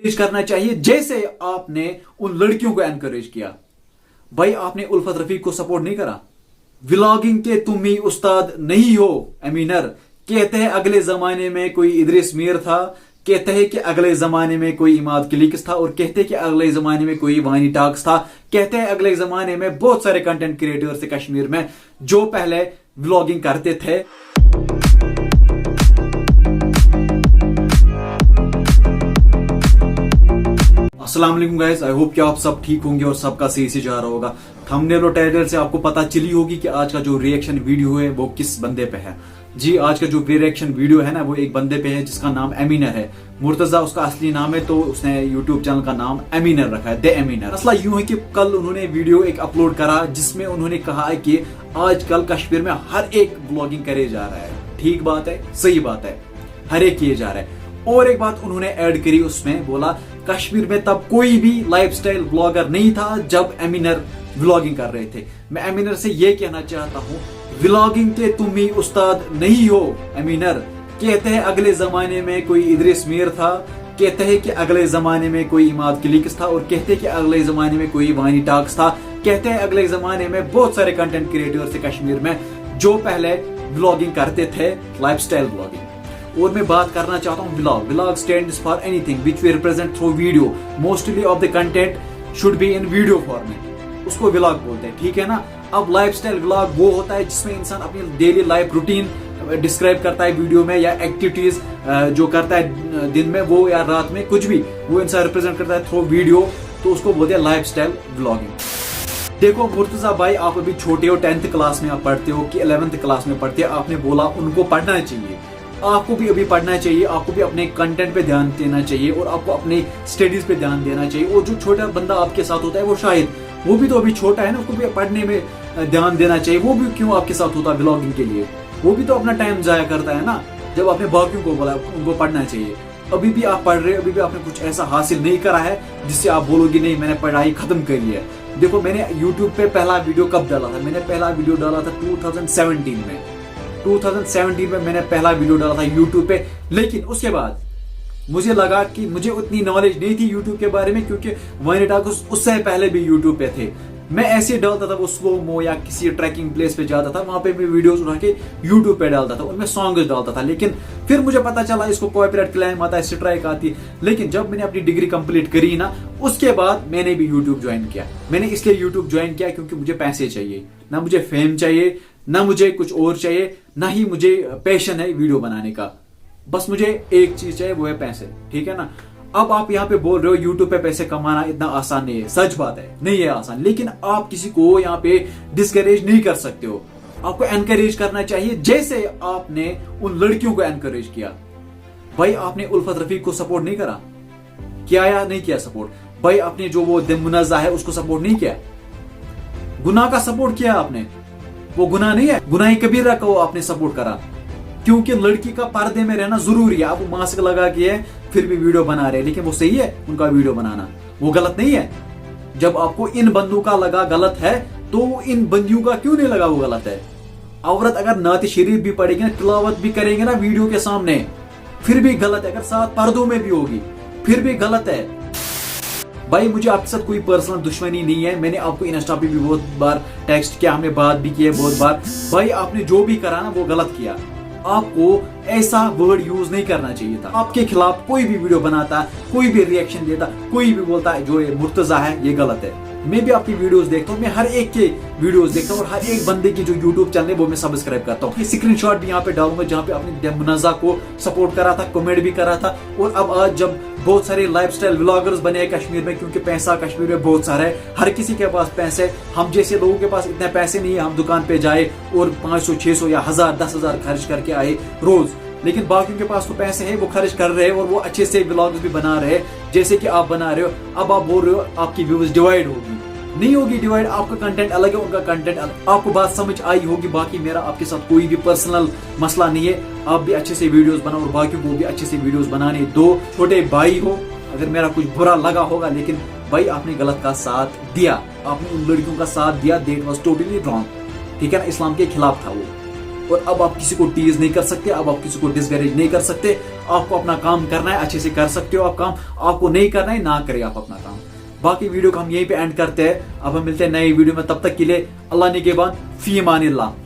करना चाहिए जैसे आपने उन लड़कियों को एनकरेज किया। भाई आपने उल्फत रफीक को सपोर्ट नहीं करा। व्लॉगिंग के तुम ही उस्ताद नहीं हो अमीनर। कहते हैं अगले जमाने में कोई इदरिस मीर था, कहते हैं कि अगले जमाने में कोई इमाद क्लिक्स था, और कहते हैं कि अगले जमाने में कोई वानी टॉक्स था। कहते हैं अगले जमाने में बहुत सारे कंटेंट क्रिएटर्स थे कश्मीर में जो पहले व्लॉगिंग करते थे। अस्सलाम वालेकुम गाइस, आई होप कि आप सब ठीक होंगे और सबका सही से जा रहा होगा। थंबनेल और टाइटल से आपको पता चली होगी कि आज का जो रिएक्शन वीडियो है वो किस बंदे पे है। जी, आज का जो रिएक्शन वीडियो है ना वो एक बंदे पे है जिसका नाम एमीनर है। मुर्तजा उसका असली नाम है, तो उसने यूट्यूब चैनल का नाम एमीनर रखा है, द एमीनर। मसला यूं है कि कल उन्होंने वीडियो एक अपलोड करा जिसमें उन्होंने कहा है कि आजकल कश्मीर में हर एक ब्लॉगिंग करे जा रहा है। ठीक बात है, सही बात है, हर एक किए जा रहा है। और एक बात उन्होंने ऐड करी, उसमें बोला कश्मीर में तब कोई भी लाइफस्टाइल ब्लॉगर नहीं था जब एमीनर व्लॉगिंग कर रहे थे। मैं एमीनर से ये कहना चाहता हूँ, व्लॉगिंग के तुम ही उस्ताद नहीं हो अमीनर। कहते हैं अगले जमाने में कोई इदरिस मीर था, कहते हैं कि अगले जमाने में कोई इमाद क्लिक्स था, और कहते हैं कि अगले जमाने में कोई वानी टॉक्स था। कहते हैं अगले जमाने में बहुत सारे कंटेंट क्रिएटर्स थे कश्मीर में जो पहले व्लॉगिंग करते थे, लाइफस्टाइल व्लॉगिंग। और मैं बात करना चाहता हूँ vlog stands for anything which we represent through video. Mostly of the content should be in video format, उसको व्लॉग बोलते हैं, ठीक है ना। अब लाइफस्टाइल व्लॉग वो होता है जिसमें इंसान अपनी डेली लाइफ रूटीन डिस्क्राइब करता है वीडियो में, या एक्टिविटीज जो करता है दिन में वो या रात में, कुछ भी वो इंसान रिप्रेजेंट करता है थ्रू वीडियो, तो उसको बोलते हैं लाइफस्टाइल व्लॉगिंग। देखो मुर्तजा भाई, आप अभी छोटे हो, 10th क्लास में आप पढ़ते हो कि 11th क्लास में पढ़ते हो। आपने बोला उनको पढ़ना चाहिए, आपको भी अभी पढ़ना चाहिए, आपको भी अपने कंटेंट पे ध्यान देना चाहिए और आपको अपने स्टडीज पे ध्यान देना चाहिए। और जो छोटा बंदा आपके साथ होता है वो शायद वो भी तो अभी छोटा है ना, उसको भी पढ़ने में ध्यान देना चाहिए। वो भी क्यों आपके साथ होता है व्लॉगिंग के लिए? वो भी तो अपना टाइम जाया करता है ना। जब आपने बाकियों को बोला उनको पढ़ना चाहिए, अभी भी आप पढ़ रहे हो, अभी भी आपने कुछ ऐसा हासिल नहीं करा है जिससे आप बोलोगे नहीं मैंने पढ़ाई खत्म करी है। देखो मैंने यूट्यूब पे पहला वीडियो कब डाला था? मैंने पहला वीडियो डाला था 2017 में। 2017 में मैंने पहला वीडियो डाला था यूट्यूब पे, लेकिन उसके बाद मुझे लगा कि मुझे उतनी नॉलेज नहीं थी यूट्यूब के बारे में, क्योंकि वानी टॉक्स उससे पहले भी यूट्यूब पे थे। मैं ऐसे डालता था वो स्लो मो या किसी ट्रैकिंग प्लेस पे जाता था, वहां पे मैं वीडियोस उठा के यूट्यूब पे डालता था, उनमें सॉन्ग्स डालता था। लेकिन फिर मुझे पता चला इसको कॉपीराइट क्लेम आता है, स्ट्राइक आती है। लेकिन जब मैंने अपनी डिग्री कंप्लीट करी ना, उसके बाद मैंने भी यूट्यूब ज्वाइन किया। मैंने इसलिए यूट्यूब ज्वाइन किया क्योंकि मुझे पैसे चाहिए, ना मुझे फेम चाहिए, ना मुझे कुछ और चाहिए, ना ही मुझे पैशन है वीडियो बनाने का। बस मुझे एक चीज चाहिए, वो है पैसे, ठीक है ना। अब आप यहाँ पे बोल रहे हो यूट्यूब पे पैसे कमाना इतना आसान नहीं है। सच बात है, नहीं है आसान, लेकिन आप किसी को यहाँ पे डिस्करेज नहीं कर सकते हो। आपको एनकरेज करना चाहिए जैसे आपने उन लड़कियों को एनकरेज किया। भाई आपने उल्फत रफीक को सपोर्ट नहीं करा, किया या नहीं किया सपोर्ट? भाई आपने जो वो मुनज़्ज़ा है उसको सपोर्ट नहीं किया, गुनाह का सपोर्ट किया आपने। वो गुनाह नहीं है, गुनाह कबीरा को आपने सपोर्ट करा, क्योंकि लड़की का पर्दे में रहना जरूरी है। आप वो मास्क लगा के है फिर भी वीडियो बना रहे हैं, लेकिन वो सही है उनका वीडियो बनाना, वो गलत नहीं है। जब आपको इन बंदों का लगा गलत है तो इन बंदियों का क्यों नहीं लगा वो गलत है? औरत अगर नात शरीफ भी पढ़ेगी ना, तिलावत भी करेंगे ना वीडियो के सामने, फिर भी गलत है। अगर साथ पर्दों में भी होगी फिर भी गलत है। भाई मुझे आपके साथ कोई पर्सनल दुश्मनी नहीं है। मैंने आपको इंस्टा पे भी बहुत बार टेक्स्ट किया, हमने बात भी की है बहुत बार। भाई आपने जो भी करा ना वो गलत किया। आपको ऐसा वर्ड यूज नहीं करना चाहिए था। आपके खिलाफ कोई भी वीडियो बनाता, कोई भी रिएक्शन देता, कोई भी बोलता है जो ये मुर्तजा है ये गलत है। मैं भी आपकी वीडियोस देखता हूँ, मैं हर एक के वीडियोस देखता हूँ, और हर एक बंदे की जो यूट्यूब चैनल है वो मैं सब्सक्राइब करता हूँ। स्क्रीनशॉट भी यहाँ पे डालूंगा जहाँ पे आपने मुनज़्ज़ा को सपोर्ट करा था, कमेंट भी करा था। और अब आज जब बहुत सारे लाइफस्टाइल व्लॉगर्स बने हैं कश्मीर में, क्योंकि पैसा कश्मीर में बहुत सारा है, हर किसी के पास पैसे। हम जैसे लोगों के पास इतने पैसे नहीं है हम दुकान पे जाए और 500 600 या 1000 10,000 खर्च करके आए रोज। लेकिन बाकियों के पास तो पैसे हैं, वो खर्च कर रहे हैं और वो अच्छे से व्लॉग्स भी बना रहे हैं जैसे कि आप बना रहे हो। अब आप बोल रहे हो आपकी व्यूज डिवाइड होगी, नहीं होगी डिवाइड। आपका कंटेंट अलग है, उनका कंटेंट अलग। आपको बात समझ आई होगी। बाकी मेरा आपके साथ कोई भी पर्सनल मसला नहीं है। आप भी अच्छे से वीडियोस बनाओ और बाकियों को भी अच्छे से वीडियोस बनाने दो। छोटे भाई हो, अगर मेरा कुछ बुरा लगा होगा, लेकिन भाई आपने गलत का साथ दिया, आपने उन लड़कियों का साथ दिया, दैट वाज टोटली रॉन्ग, ठीक है ना। इस्लाम के खिलाफ था वो। اور अब आप किसी को टीज नहीं कर सकते, अब आप किसी को डिसकरेज नहीं कर सकते। आपको अपना काम करना है, अच्छे से कर सकते हो आप काम, आपको नहीं करना है ना करें आप अपना काम। बाकी वीडियो को हम यहीं पे एंड करते हैं। अब हम मिलते हैं नई वीडियो में, तब तक के लिए अल्लाह निगहबान, फी अमानिल्लाह।